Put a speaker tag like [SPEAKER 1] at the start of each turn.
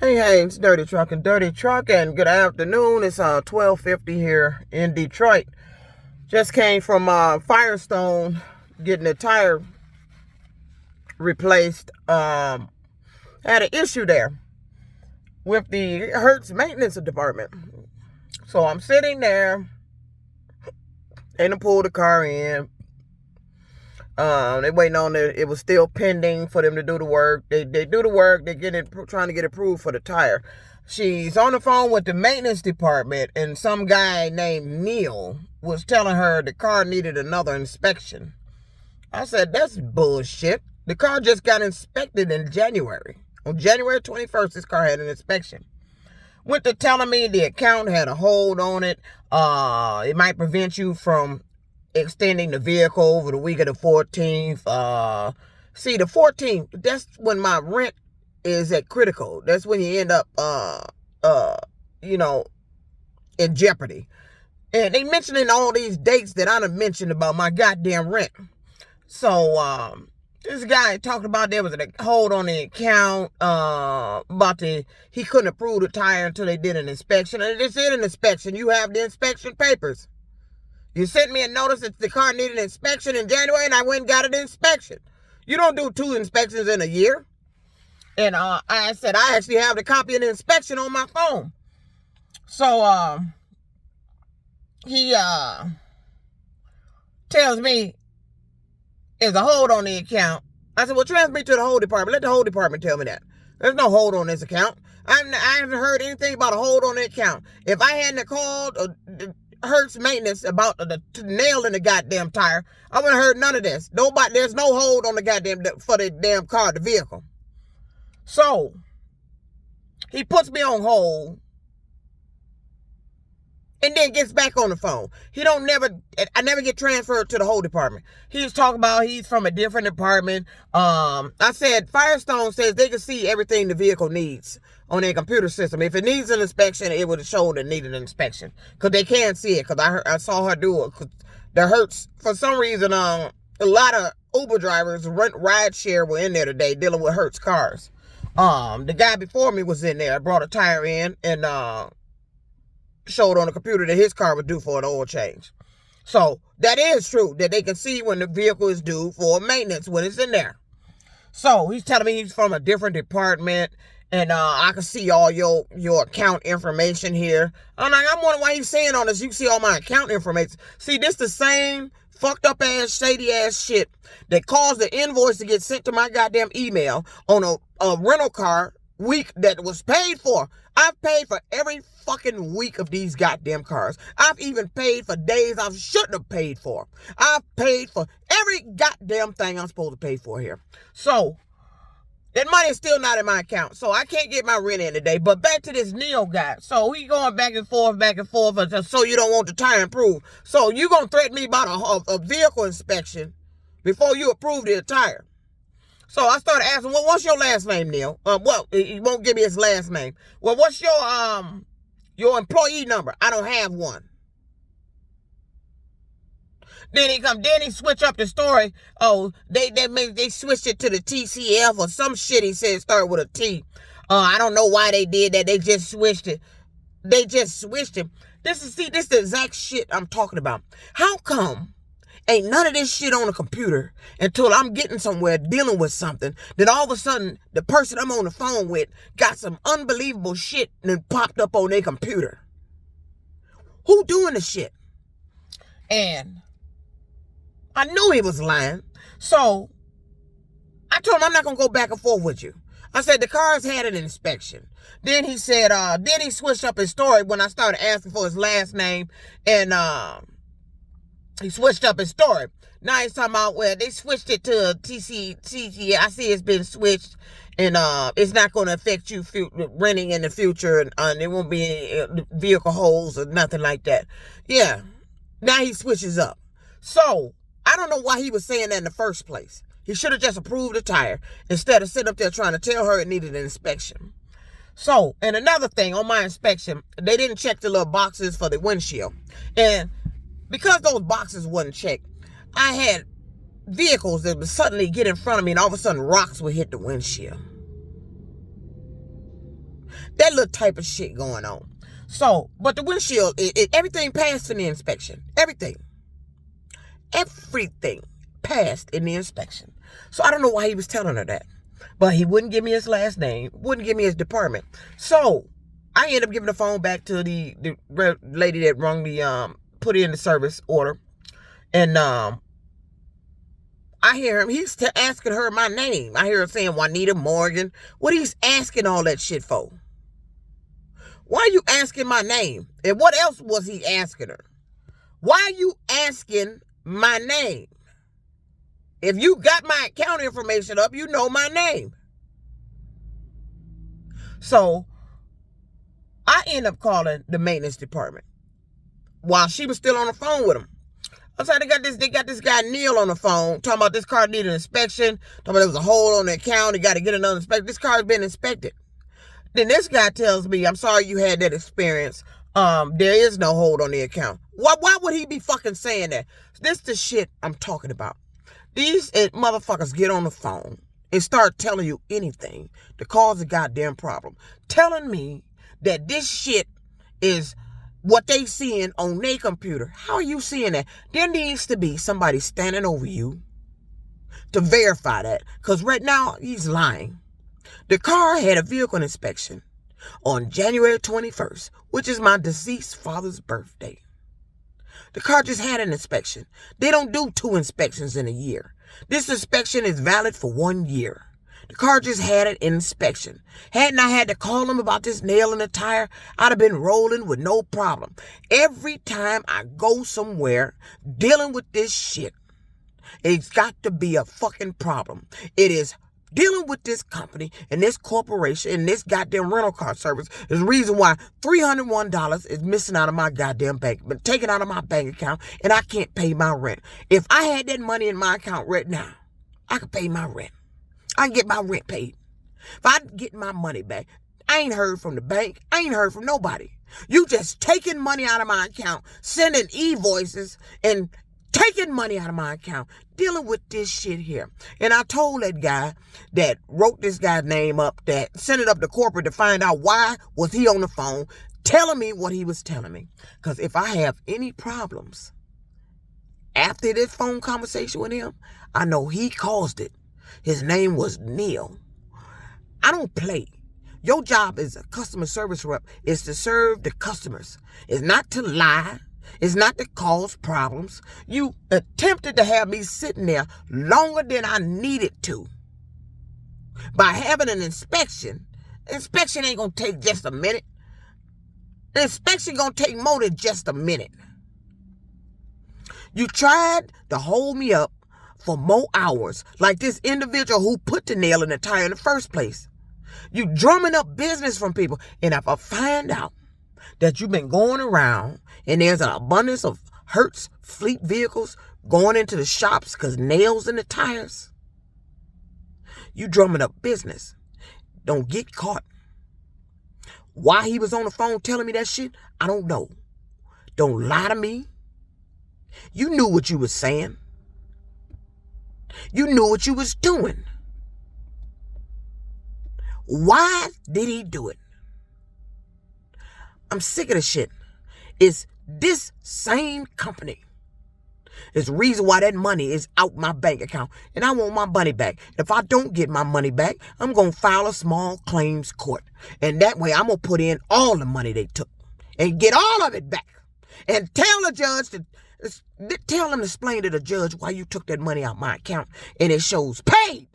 [SPEAKER 1] Hey, it's Dirty Truck and good afternoon. It's 12:50 here in Detroit. Just came from Firestone getting the tire replaced. Had an issue there with the Hertz maintenance department. So I'm sitting there and I pulled the car in. They waiting on it was still pending for them to do the work. They do the work. They trying to get approved for the tire. She's on the phone with the maintenance department, and some guy named Neil was telling her the car needed another inspection. I said, that's bullshit. The car just got inspected in January. On January 21st, this car had an inspection. Went to telling me the account had a hold on it. It might prevent you from extending the vehicle over the week of the 14th. See, the 14th, that's when my rent is at critical. That's when you end up, in jeopardy. And they mentioning all these dates that I done mentioned about my goddamn rent. So, this guy talked about there was a hold on the account, he couldn't approve the tire until they did an inspection. And they did an inspection. You have the inspection papers. You sent me a notice that the car needed an inspection in January, and I went and got an inspection. You don't do 2 inspections in a year. And I said, I actually have the copy of the inspection on my phone. So he tells me there's a hold on the account. I said, well, transfer me to the whole department. Let the whole department tell me that. There's no hold on this account. I haven't heard anything about a hold on the account. If I hadn't called Hertz maintenance about the nail in the goddamn tire, I wouldn't have heard none of this. There's no hold on the goddamn for the damn car, the vehicle. So he puts me on hold and then gets back on the phone. I never get transferred to the whole department. He's talking about he's from a different department. I said Firestone says they can see everything the vehicle needs on their computer system. If it needs an inspection, it would have shown it needed an inspection. Because they can't see it. Because I saw her do it. The Hertz, for some reason, a lot of Uber drivers, ride share were in there today dealing with Hertz cars. The guy before me was in there, brought a tire in, and showed on the computer that his car was due for an oil change. So that is true, that they can see when the vehicle is due for maintenance when it's in there. So he's telling me he's from a different department, and I can see all your account information here. I'm wondering why he's saying all this. You can see all my account information. See, this the same fucked up ass, shady ass shit that caused the invoice to get sent to my goddamn email on a rental car week that was paid for. I've paid for every fucking week of these goddamn cars. I've even paid for days I shouldn't have paid for. I've paid for every goddamn thing I'm supposed to pay for here. So that money is still not in my account. So I can't get my rent in today. But back to this Neil guy. So he going back and forth, so you don't want the tire improved. So you going to threaten me about a vehicle inspection before you approve the tire. So I started asking, well, what's your last name, Neil? Well, he won't give me his last name. Well, what's your employee number? I don't have one. Then he switch up the story. Oh, they switched it to the TCF or some shit. He said start with a T. I don't know why they did that. They just switched it. This is the exact shit I'm talking about. How come ain't none of this shit on the computer until I'm getting somewhere dealing with something, then all of a sudden the person I'm on the phone with got some unbelievable shit and popped up on their computer? Who doing the shit? And I knew he was lying. So I told him I'm not going to go back and forth with you. I said the car's had an inspection. Then he said, then he switched up his story when I started asking for his last name, and he switched up his story. Now he's talking about, well, they switched it to TC. I see it's been switched, and it's not going to affect you renting in the future, and there won't be any vehicle holes or nothing like that. Yeah. Now he switches up. So I don't know why he was saying that in the first place. He should have just approved the tire instead of sitting up there trying to tell her it needed an inspection. So, and another thing, on my inspection, they didn't check the little boxes for the windshield. And because those boxes wasn't checked, I had vehicles that would suddenly get in front of me and all of a sudden rocks would hit the windshield. That little type of shit going on. So, but the windshield, everything passed in the inspection. Everything passed in the inspection. So I don't know why he was telling her that. But he wouldn't give me his last name, wouldn't give me his department. So I ended up giving the phone back to the lady that rung the, put in the service order. And I hear him, he's asking her my name. I hear him saying Juanita Morgan. What he's asking all that shit for? Why are you asking my name? And what else was he asking her? Why are you asking my name? If you got my account information up, you know my name. So I end up calling the maintenance department while she was still on the phone with him. I'm sorry, they got this guy Neil on the phone talking about this car needed inspection. Talking about there was a hole on the account. He got to get another inspection. This car's been inspected. Then this guy tells me, I'm sorry you had that experience. There is no hold on the account. Why would he be fucking saying that? This the shit I'm talking about. These motherfuckers get on the phone and start telling you anything to cause a goddamn problem. Telling me that this shit is what they seeing on their computer. How are you seeing that? There needs to be somebody standing over you to verify that. Because right now, he's lying. The car had a vehicle inspection on January 21st, which is my deceased father's birthday. The car just had an inspection. They don't do 2 inspections in a year. This inspection is valid for 1 year. The car just had an inspection. Hadn't I had to call them about this nail in the tire, I'd have been rolling with no problem. Every time I go somewhere dealing with this shit, it's got to be a fucking problem. It is dealing with this company and this corporation and this goddamn rental car service is the reason why $301 is missing out of my goddamn bank, but taken out of my bank account, and I can't pay my rent. If I had that money in my account right now, I could pay my rent. I can get my rent paid. If I get my money back, I ain't heard from the bank. I ain't heard from nobody. You just taking money out of my account, sending e-voices and taking money out of my account, dealing with this shit here. And I told that guy that wrote this guy's name up, that sent it up to corporate to find out why was he on the phone telling me what he was telling me. Because if I have any problems after this phone conversation with him, I know he caused it. His name was Neil. I don't play. Your job as a customer service rep is to serve the customers. It's not to lie. It's not to cause problems. You attempted to have me sitting there longer than I needed to. By having an inspection, inspection ain't going to take just a minute. An inspection going to take more than just a minute. You tried to hold me up for more hours, like this individual who put the nail in the tire in the first place. You drumming up business from people. And if I find out that you've been going around and there's an abundance of Hertz fleet vehicles going into the shops because nails in the tires, you drumming up business. Don't get caught. Why he was on the phone telling me that shit, I don't know. Don't lie to me. You knew what you was saying. You knew what you was doing. Why did he do it? I'm sick of the shit. It's this same company. It's the reason why that money is out my bank account. And I want my money back. If I don't get my money back, I'm going to file a small claims court. And that way I'm going to put in all the money they took and get all of it back. And tell the judge tell them to explain to the judge why you took that money out my account and it shows paid.